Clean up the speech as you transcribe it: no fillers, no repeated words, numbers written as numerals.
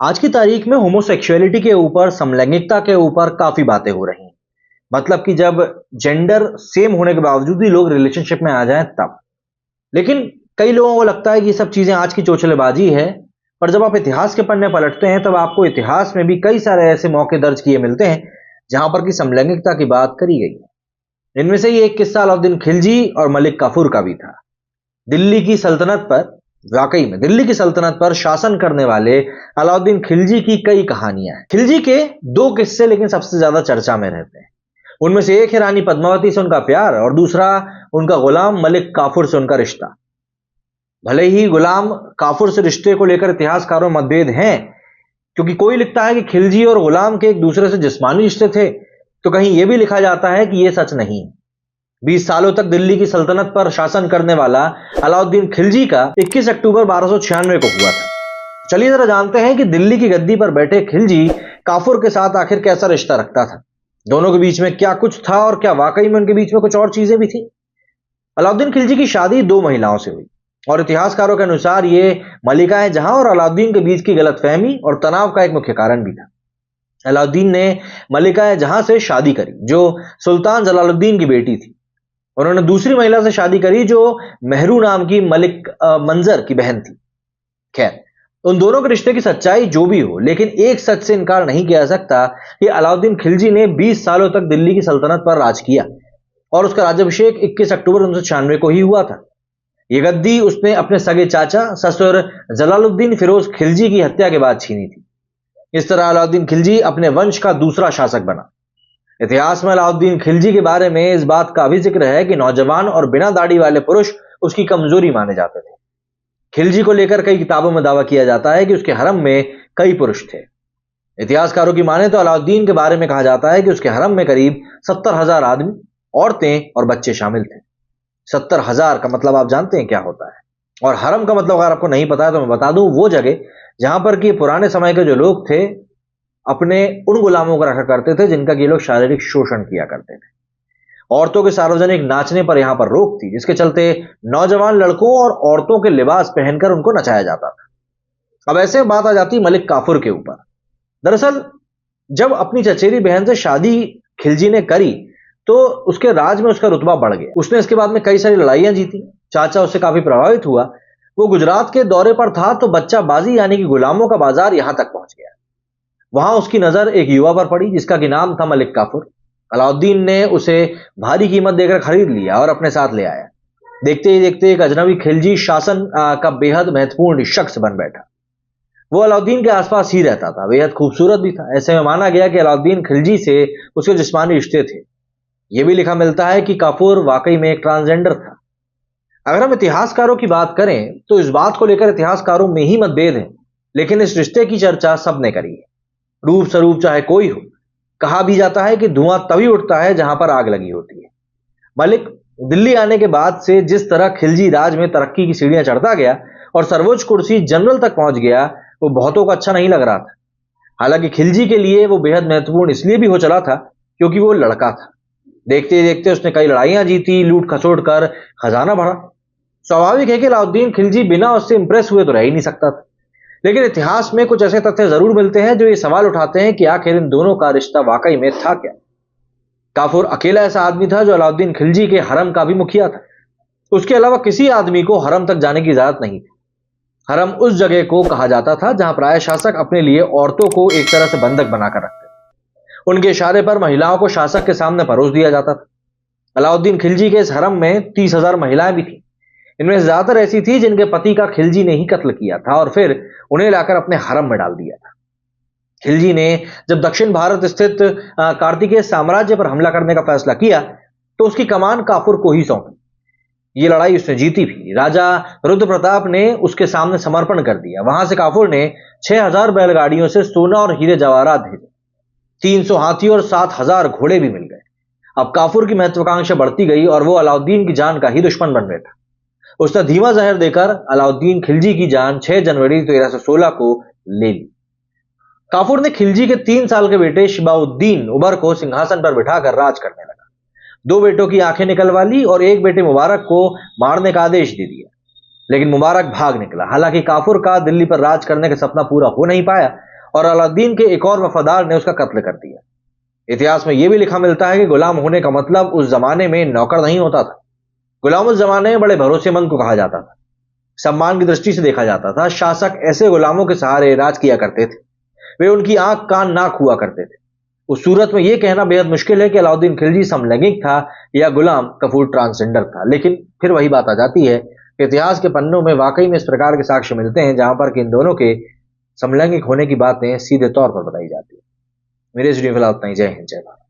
आज की तारीख में होमोसेक्सुअलिटी के ऊपर, समलैंगिकता के ऊपर काफी बातें हो रही हैं। मतलब कि जब जेंडर सेम होने के बावजूद भी लोग रिलेशनशिप में आ जाएं तब। लेकिन कई लोगों को लगता है कि ये सब चीजें आज की चौचलेबाजी है। पर जब आप इतिहास के पन्ने पलटते हैं तब आपको इतिहास में भी कई सारे ऐसे मौके दर्ज किए मिलते हैं जहां पर कि समलैंगिकता की बात करी गई है। इनमें से ही एक किस्सा अलाउद्दीन खिलजी और मलिक काफूर का भी था। दिल्ली की सल्तनत पर वाकई में दिल्ली की सल्तनत पर शासन करने वाले अलाउद्दीन खिलजी की कई कहानियां हैं। खिलजी के दो किस्से लेकिन सबसे ज्यादा चर्चा में रहते हैं। उनमें से एक है रानी पद्मावती से उनका प्यार और दूसरा उनका गुलाम मलिक काफूर से उनका रिश्ता। भले ही गुलाम काफूर से रिश्ते को लेकर इतिहासकारों में मतभेद हैं, क्योंकि कोई लिखता है कि खिलजी और गुलाम के एक दूसरे से जिस्मानी रिश्ते थे, तो कहीं यह भी लिखा जाता है कि यह सच नहीं है। 20 सालों तक दिल्ली की सल्तनत पर शासन करने वाला अलाउद्दीन खिलजी का 21 अक्टूबर 1296 को हुआ था। चलिए जरा जानते हैं कि दिल्ली की गद्दी पर बैठे खिलजी काफूर के साथ आखिर कैसा रिश्ता रखता था। दोनों के बीच में क्या कुछ था और क्या वाकई में उनके बीच में कुछ और चीजें भी थी। अलाउद्दीन खिलजी की शादी दो महिलाओं से हुई और इतिहासकारों के अनुसार ये मलिकाएं जहां और अलाउद्दीन के बीच की गलतफहमी और तनाव का एक मुख्य कारण भी था। अलाउद्दीन ने मलिकाएं जहां से शादी करी जो सुल्तान जलालुद्दीन की बेटी थी। उन्होंने दूसरी महिला से शादी करी जो मेहरू नाम की मलिक मंजर की बहन थी। खैर, उन दोनों के रिश्ते की सच्चाई जो भी हो, लेकिन एक सच से इनकार नहीं किया जा सकता कि अलाउद्दीन खिलजी ने 20 सालों तक दिल्ली की सल्तनत पर राज किया और उसका राज्याभिषेक 21 अक्टूबर 1996 को ही हुआ था। ये गद्दी उसने अपने सगे चाचा ससुर जलालुद्दीन फिरोज खिलजी की हत्या के बाद छीनी थी। इस तरह अलाउद्दीन खिलजी अपने वंश का दूसरा शासक बना। इतिहास में अलाउद्दीन खिलजी के बारे में इस बात का भी जिक्र है कि नौजवान और बिना दाढ़ी वाले पुरुष उसकी कमजोरी माने जाते थे। खिलजी को लेकर कई किताबों में दावा किया जाता है कि उसके हरम में कई पुरुष थे। इतिहासकारों की माने तो अलाउद्दीन के बारे में कहा जाता है कि उसके हरम में करीब 70,000 आदमी, औरतें और बच्चे शामिल थे। 70,000 का मतलब आप जानते हैं क्या होता है। और हरम का मतलब अगर आपको नहीं पता है तो मैं बता दूं, वो जगह जहां पर कि पुराने समय के जो लोग थे अपने उन गुलामों को रखा करते थे जिनका ये लोग शारीरिक शोषण किया करते थे। औरतों के सार्वजनिक नाचने पर यहां पर रोक थी, जिसके चलते नौजवान लड़कों और औरतों के लिबास पहनकर उनको नचाया जाता था। अब ऐसे बात आ जाती मलिक काफूर के ऊपर। दरअसल जब अपनी चचेरी बहन से शादी खिलजी ने करी तो उसके राज में उसका रुतबा बढ़ गया। उसने इसके बाद में कई सारी लड़ाइयां जीती। चाचा उससे काफी प्रभावित हुआ। वो गुजरात के दौरे पर था तो बच्चा बाजी यानी कि गुलामों का बाजार यहां तक पहुंच गया। वहां उसकी नजर एक युवा पर पड़ी जिसका कि नाम था मलिक काफूर। अलाउद्दीन ने उसे भारी कीमत देकर खरीद लिया और अपने साथ ले आया। देखते ही देखते एक अजनबी खिलजी शासन का बेहद महत्वपूर्ण शख्स बन बैठा। वो अलाउद्दीन के आसपास ही रहता था, बेहद खूबसूरत भी था। ऐसे में माना गया कि अलाउद्दीन खिलजी से उसके जिस्मानी रिश्ते थे। यह भी लिखा मिलता है कि काफूर वाकई में एक ट्रांसजेंडर था। अगर हम इतिहासकारों की बात करें तो इस बात को लेकर इतिहासकारों में ही मतभेद है, लेकिन इस रिश्ते की चर्चा सबने करी है। रूप स्वरूप चाहे कोई हो, कहा भी जाता है कि धुआं तभी उठता है जहां पर आग लगी होती है। मलिक दिल्ली आने के बाद से जिस तरह खिलजी राज में तरक्की की सीढ़ियां चढ़ता गया और सर्वोच्च कुर्सी जनरल तक पहुंच गया, वो बहुतों को अच्छा नहीं लग रहा था। हालांकि खिलजी के लिए वो बेहद महत्वपूर्ण इसलिए भी हो चला था क्योंकि वो लड़का था। देखते ही देखते उसने कई लड़ाइयां जीती, लूट खसोट कर खजाना भरा। स्वाभाविक है कि अलाउद्दीन खिलजी बिना उससे इंप्रेस हुए तो रह ही नहीं सकता था। लेकिन इतिहास में कुछ ऐसे तथ्य जरूर मिलते हैं जो ये सवाल उठाते हैं कि आखिर इन दोनों का रिश्ता वाकई में था क्या। काफूर अकेला ऐसा आदमी था जो अलाउद्दीन खिलजी के हरम का भी मुखिया था। उसके अलावा किसी आदमी को हरम तक जाने की इजाजत नहीं थी। हरम उस जगह को कहा जाता था जहां प्राय शासक अपने लिए औरतों को एक तरह से बंधक बनाकर रखते थे। उनके इशारे पर महिलाओं को शासक के सामने परोस दिया जाता था। अलाउद्दीन खिलजी के इस हरम में 30,000 महिलाएं भी थी। इनमें से ज्यादातर ऐसी थी जिनके पति का खिलजी ने ही कत्ल किया था और फिर उन्हें लाकर अपने हरम में डाल दिया था। खिलजी ने जब दक्षिण भारत स्थित कार्तिकेय साम्राज्य पर हमला करने का फैसला किया तो उसकी कमान काफूर को ही सौंपी। ये लड़ाई उसने जीती भी। राजा रुद्र प्रताप ने उसके सामने समर्पण कर दिया। वहां से काफूर ने 6,000 बैलगाड़ियों से सोना और हीरे जवाहरात भेजे। 300 हाथी और 7,000 घोड़े भी मिल गए। अब काफूर की महत्वाकांक्षा बढ़ती गई और वो अलाउद्दीन की जान का ही दुश्मन बन बैठा। उसने धीमा जहर देकर अलाउद्दीन खिलजी की जान 6 जनवरी 1316 को ले ली। काफूर ने खिलजी के 3 साल के बेटे शिबाउद्दीन उबर को सिंहासन पर बिठाकर राज करने लगा। 2 बेटों की आंखें निकलवा ली और एक बेटे मुबारक को मारने का आदेश दे दिया। लेकिन मुबारक भाग निकला। हालांकि काफूर का दिल्ली पर राज करने का सपना पूरा हो नहीं पाया और अलाउद्दीन के एक और वफादार ने उसका कत्ल कर दिया। इतिहास में यह भी लिखा मिलता है कि गुलाम होने का मतलब उस जमाने में नौकर नहीं होता था। गुलाम उस जमाने में बड़े भरोसेमंद को कहा जाता था, सम्मान की दृष्टि से देखा जाता था। शासक ऐसे गुलामों के सहारे राज किया करते थे, वे उनकी आंख कान नाक हुआ करते थे। उस सूरत में यह कहना बेहद मुश्किल है कि अलाउद्दीन खिलजी समलैंगिक था या गुलाम कपूर ट्रांसजेंडर था। लेकिन फिर वही बात आ जाती है कि इतिहास के पन्नों में वाकई में इस प्रकार के साक्ष्य मिलते हैं जहां पर कि इन दोनों के समलैंगिक होने की बातें सीधे तौर पर बताई जाती है। मेरे इस वीडियो में फिलहाल उतना ही। जय हिंद, जय भारत।